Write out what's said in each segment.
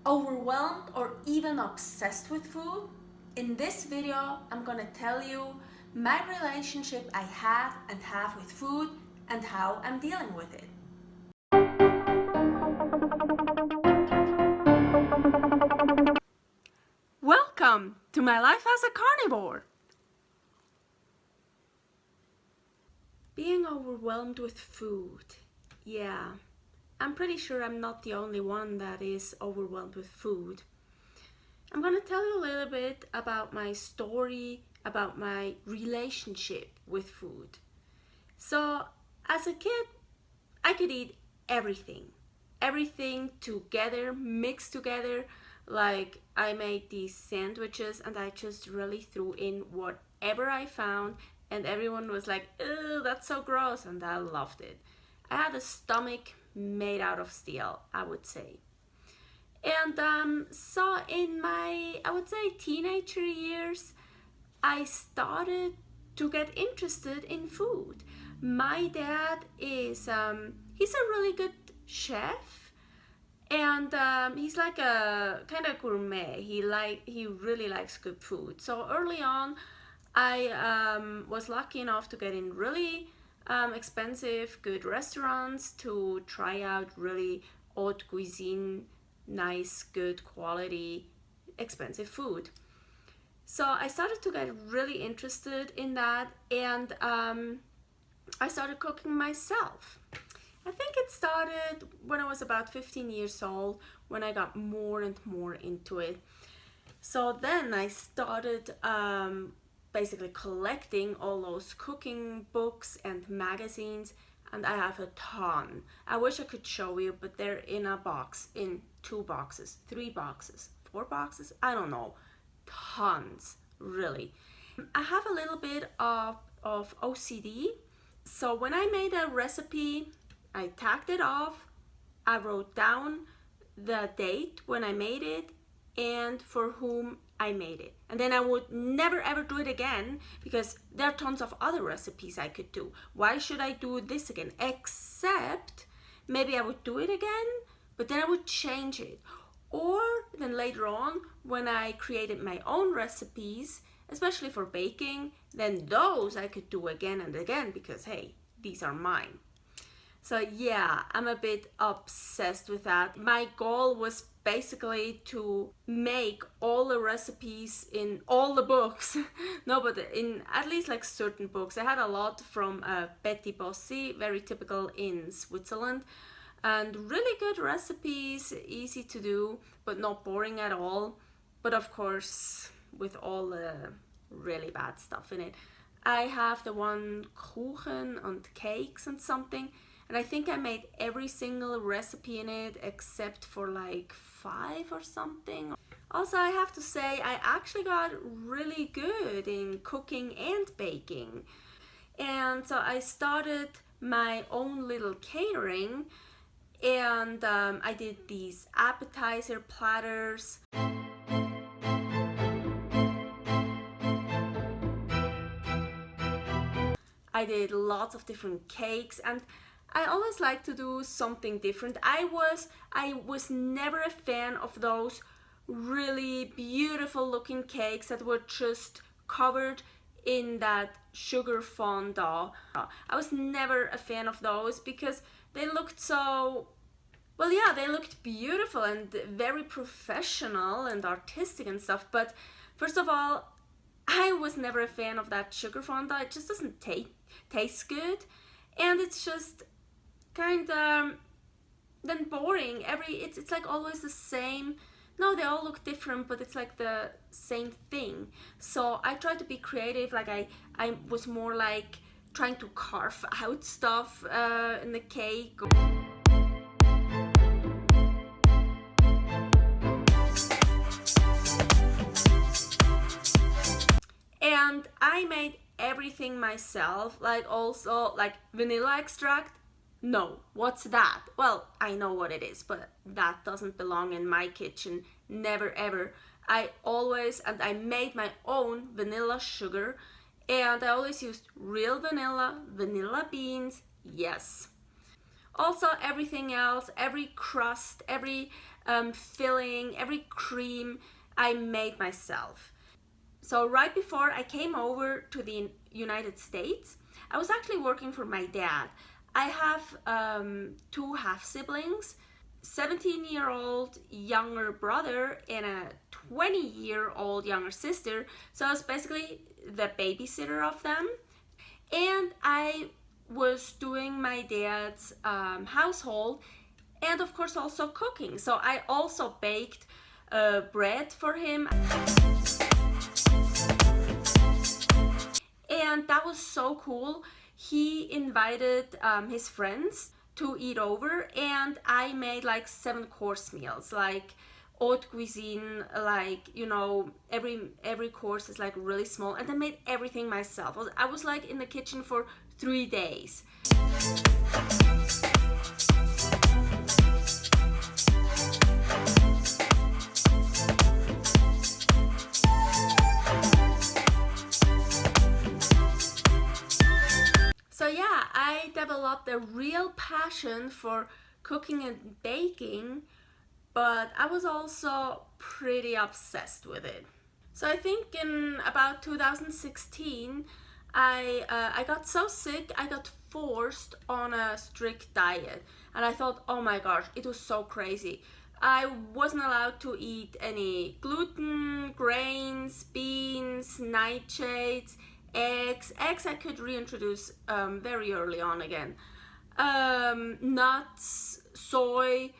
Overwhelmed or even obsessed with food? In this video, I'm gonna tell you my relationship I had and have with food and how I'm dealing with it. Welcome to my life as a carnivore. Being overwhelmed with food. Yeah, I'm pretty sure I'm not the only one that is overwhelmed with food. I'm gonna tell you a little bit about my story, about my relationship with food. So, as a kid, I could eat everything together, mixed together. Like, I made these sandwiches and I just really threw in whatever I found, and everyone was like, ew, that's so gross, and I loved it. I had a stomach made out of steel, I would say. And so in my, I would say, teenager years, I started to get interested in food. My dad is, he's a really good chef, and he's like a kind of gourmet. He really likes good food. So early on, I was lucky enough to get in really expensive, good restaurants to try out really haute cuisine, nice, good quality, expensive food. So I started to get really interested in that, and I started cooking myself. I think it started when I was about 15 years old, when I got more and more into it. So then I started basically collecting all those cooking books and magazines, and I have a ton. I wish I could show you, but they're in a box, in 2 boxes, 3 boxes, 4 boxes, I don't know. Tons, really. I have a little bit of OCD. So when I made a recipe, I tagged it off, I wrote down the date when I made it and for whom I made it. And then I would never ever do it again, because there are tons of other recipes I could do. Why should I do this again? Except maybe I would do it again, but then I would change it. Or then later on, when I created my own recipes, especially for baking, then those I could do again and again, because hey, these are mine. So yeah, I'm a bit obsessed with that. My goal was basically to make all the recipes in all the books. No, but in at least like certain books. I had a lot from Betty Bossi, very typical in Switzerland. And really good recipes, easy to do, but not boring at all. But of course, with all the really bad stuff in it. I have the one Kuchen and cakes and something. And I think I made every single recipe in it except for like 5 or something. Also, I have to say, I actually got really good in cooking and baking. And so I started my own little catering, and I did these appetizer platters. I did lots of different cakes, and I always like to do something different. I was never a fan of those really beautiful looking cakes that were just covered in that sugar fondant. I was never a fan of those because they looked so, well, yeah, they looked beautiful and very professional and artistic and stuff, but first of all, I was never a fan of that sugar fondant. It just doesn't taste good, and it's just kind of then boring. It's like always the same. No, they all look different, but it's like the same thing. So I tried to be creative. Like I was more like trying to carve out stuff in the cake. And I made everything myself, like also like vanilla extract. No, what's that? Well, I know what it is, but that doesn't belong in my kitchen, never ever. I made my own vanilla sugar, and I always used real vanilla beans, yes. Also, everything else, every crust, every filling, every cream, I made myself. So right before I came over to the United States, I was actually working for my dad. I have two half siblings, 17-year-old younger brother and a 20-year-old younger sister. So I was basically the babysitter of them. And I was doing my dad's household and of course also cooking. So I also baked bread for him. And that was so cool. He invited his friends to eat over, and I made like 7-course meals, like haute cuisine, like, you know, every course is like really small, and I made everything myself. I was like in the kitchen for 3 days. So yeah, I developed a real passion for cooking and baking, but I was also pretty obsessed with it. So I think in about 2016, I got so sick, I got forced on a strict diet, and I thought, oh my gosh, it was so crazy. I wasn't allowed to eat any gluten, grains, beans, nightshades, eggs. Eggs I could reintroduce very early on again. Nuts, soy,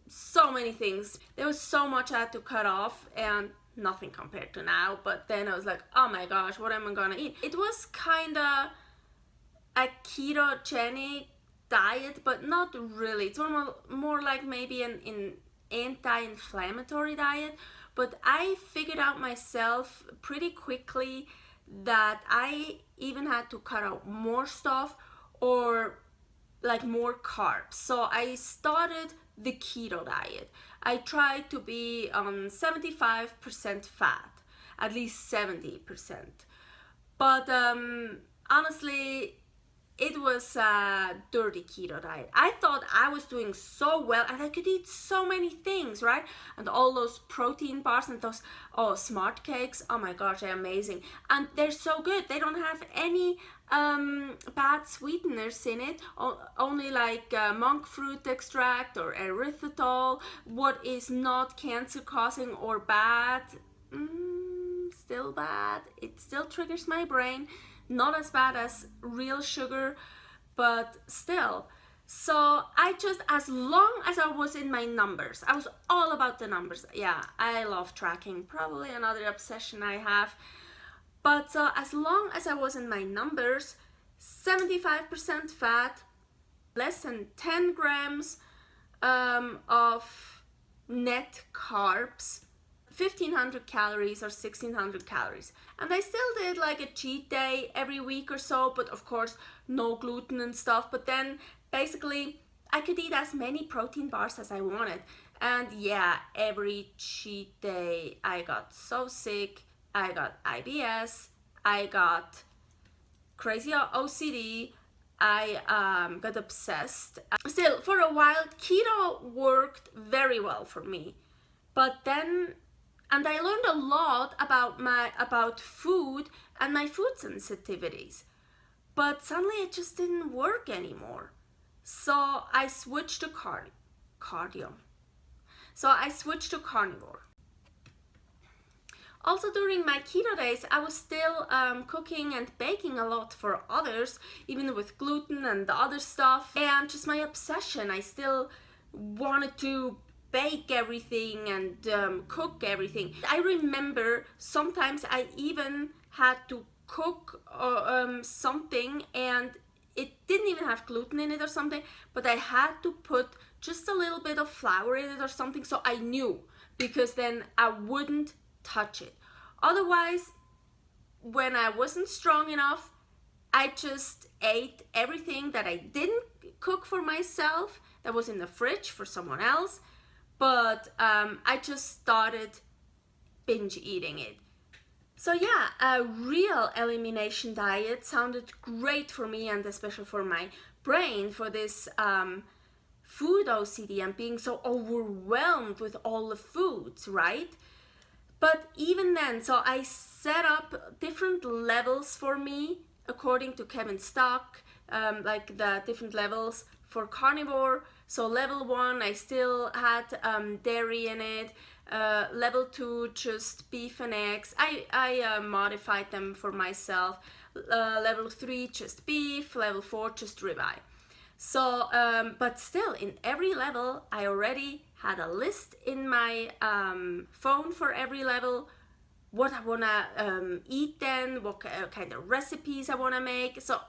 so many things. There was so much I had to cut off, and nothing compared to now. But then I was like, oh my gosh, what am I gonna eat? It was kinda a ketogenic diet, but not really. It's more like maybe an anti-inflammatory diet. But I figured out myself pretty quickly that I even had to cut out more stuff or like more carbs. So I started the keto diet. I tried to be on 75% fat, at least 70%. But honestly, it was a dirty keto diet. I thought I was doing so well and I could eat so many things, right? And all those protein bars and those smart cakes, oh my gosh, they're amazing. And they're so good. They don't have any bad sweeteners in it, only like monk fruit extract or erythritol, what is not cancer causing or bad. Still bad. It still triggers my brain. Not as bad as real sugar, but still. So I just, as long as I was in my numbers, I was all about the numbers. Yeah, I love tracking, probably another obsession I have. But as long as I was in my numbers, 75% fat, less than 10 grams of net carbs, 1500 calories or 1600 calories. And I still did like a cheat day every week or so, but of course no gluten and stuff. But then basically I could eat as many protein bars as I wanted. And yeah, every cheat day I got so sick. I got IBS, I got crazy OCD, I got obsessed. Still, for a while keto worked very well for me. But then, and I learned a lot about food and my food sensitivities. But suddenly it just didn't work anymore. So I switched to cardio. So I switched to carnivore. Also during my keto days, I was still cooking and baking a lot for others, even with gluten and the other stuff. And just my obsession, I still wanted to bake everything and cook everything. I remember sometimes I even had to cook something and it didn't even have gluten in it or something, but I had to put just a little bit of flour in it or something so I knew, because then I wouldn't touch it. Otherwise, when I wasn't strong enough, I just ate everything that I didn't cook for myself, that was in the fridge for someone else. But I just started binge eating it. So yeah, a real elimination diet sounded great for me, and especially for my brain, for this food OCD and being so overwhelmed with all the foods, right? But even then, so I set up different levels for me according to Kevin Stock, like the different levels for carnivore. So level 1, I still had dairy in it. Level 2, just beef and eggs. I modified them for myself. Level 3, just beef. Level 4, just ribeye. So, but still, in every level, I already had a list in my phone for every level, what I wanna eat then, what kind of recipes I wanna make. So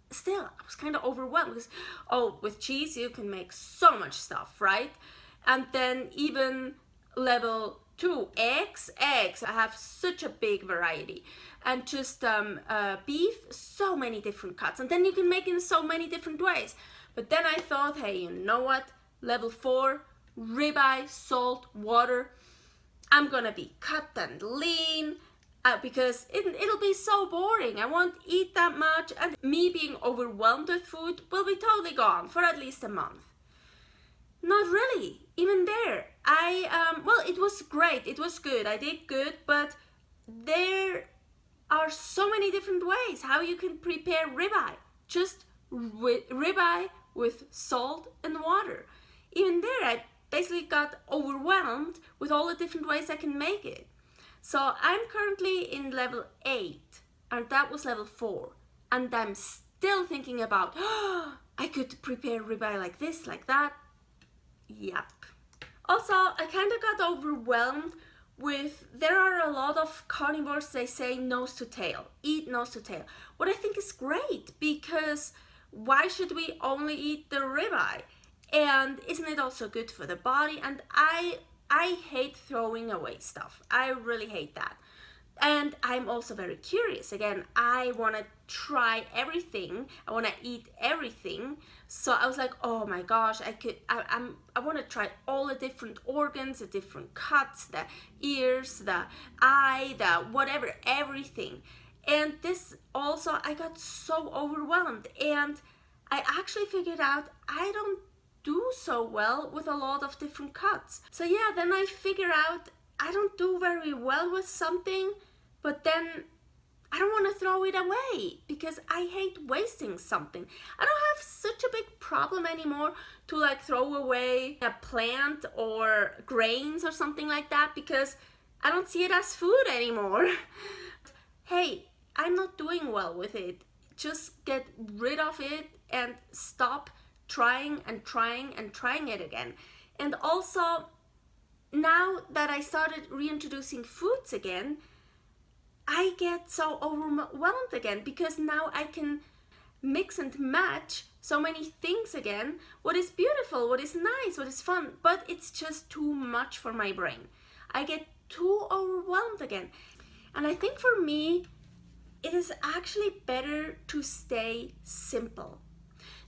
still, I was kind of overwhelmed because, oh, with cheese you can make so much stuff, right? And then even level 2, eggs. I have such a big variety. And just beef, so many different cuts. And then you can make it in so many different ways. But then I thought, hey, you know what? Level 4, ribeye, salt, water. I'm gonna be cut and lean because it'll be so boring. I won't eat that much. And me being overwhelmed with food will be totally gone for at least a month. Not really, even there. Well, it was great, it was good, I did good, but there are so many different ways how you can prepare ribeye. Just ribeye with salt and water. Even there, I basically got overwhelmed with all the different ways I can make it. So I'm currently in level 8, and that was level 4. And I'm still thinking about, oh, I could prepare ribeye like this, like that. Yep. Also, I kind of got overwhelmed with, there are a lot of carnivores, they say nose to tail, eat nose to tail. What I think is great, because why should we only eat the ribeye? And isn't it also good for the body? And I hate throwing away stuff. I really hate that. And I'm also very curious. Again, I want to try everything. I want to eat everything. So I was like, oh my gosh, I want to try all the different organs, the different cuts, the ears, the eye, the whatever, everything. And this also, I got so overwhelmed. And I actually figured out I don't do so well with a lot of different cuts. So yeah, then I figure out I don't do very well with something, but then I don't want to throw it away because I hate wasting something. I don't have such a big problem anymore to like throw away a plant or grains or something like that because I don't see it as food anymore. Hey, I'm not doing well with it. Just get rid of it and stop trying and trying and trying it again. And also, now that I started reintroducing foods again, I get so overwhelmed again because now I can mix and match so many things again. What is beautiful, what is nice, what is fun, but it's just too much for my brain. I get too overwhelmed again. And I think for me, it is actually better to stay simple.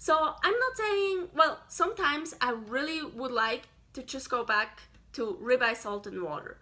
So I'm not saying, well, sometimes I really would like to just go back to ribeye, salt and water.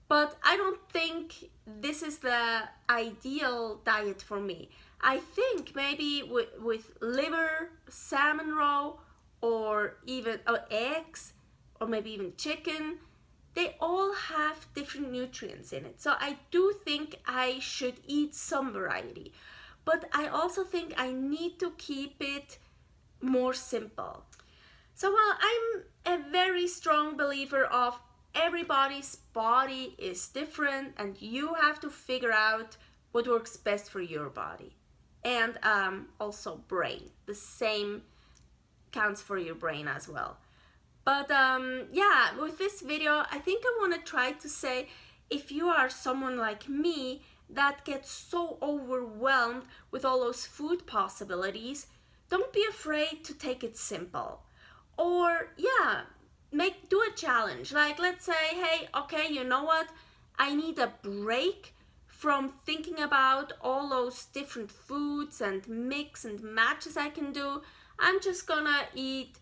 But I don't think this is the ideal diet for me. I think maybe with liver, salmon roe, or even eggs, or maybe even chicken, they all have different nutrients in it. So I do think I should eat some variety. But I also think I need to keep it more simple. So while I'm a very strong believer of everybody's body is different and you have to figure out what works best for your body, and also brain, the same counts for your brain as well. But yeah, with this video I think I want to try to say, if you are someone like me that gets so overwhelmed with all those food possibilities, don't be afraid to take it simple. Or yeah, do a challenge. Like, let's say, hey, okay, you know what? I need a break from thinking about all those different foods and mix and matches I can do. I'm just gonna eat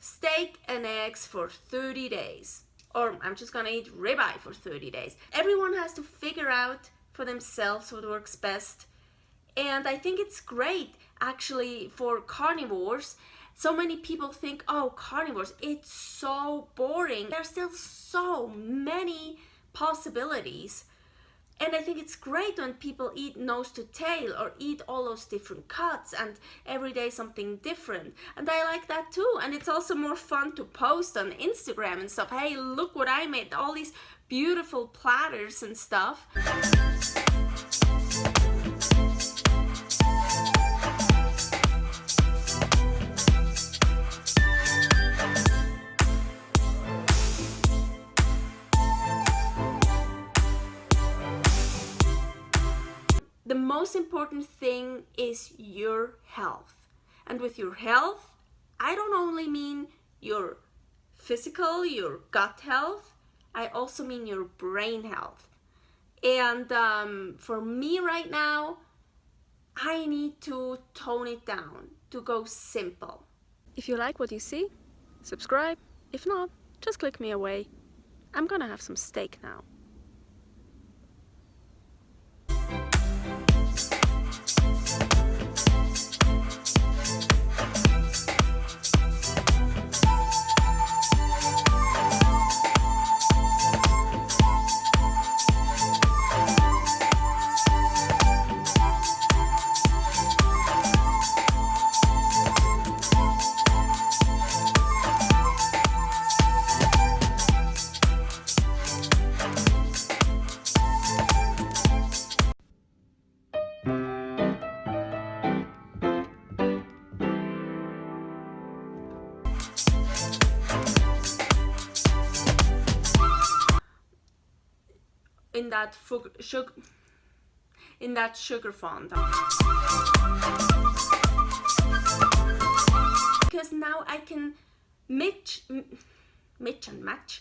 steak and eggs for 30 days. Or I'm just gonna eat ribeye for 30 days. Everyone has to figure out for themselves what works best. And I think it's great actually for carnivores. So many people think, oh, carnivores, it's so boring. There are still so many possibilities. And I think it's great when people eat nose to tail or eat all those different cuts and every day something different. And I like that too. And it's also more fun to post on Instagram and stuff. Hey, look what I made, all these beautiful platters and stuff. The most important thing is your health. And with your health, I don't only mean your physical, your gut health, I also mean your brain health. And for me right now, I need to tone it down, to go simple. If you like what you see, subscribe. If not, just click me away. I'm gonna have some steak now. In that sugar font. Because now I can mix and match.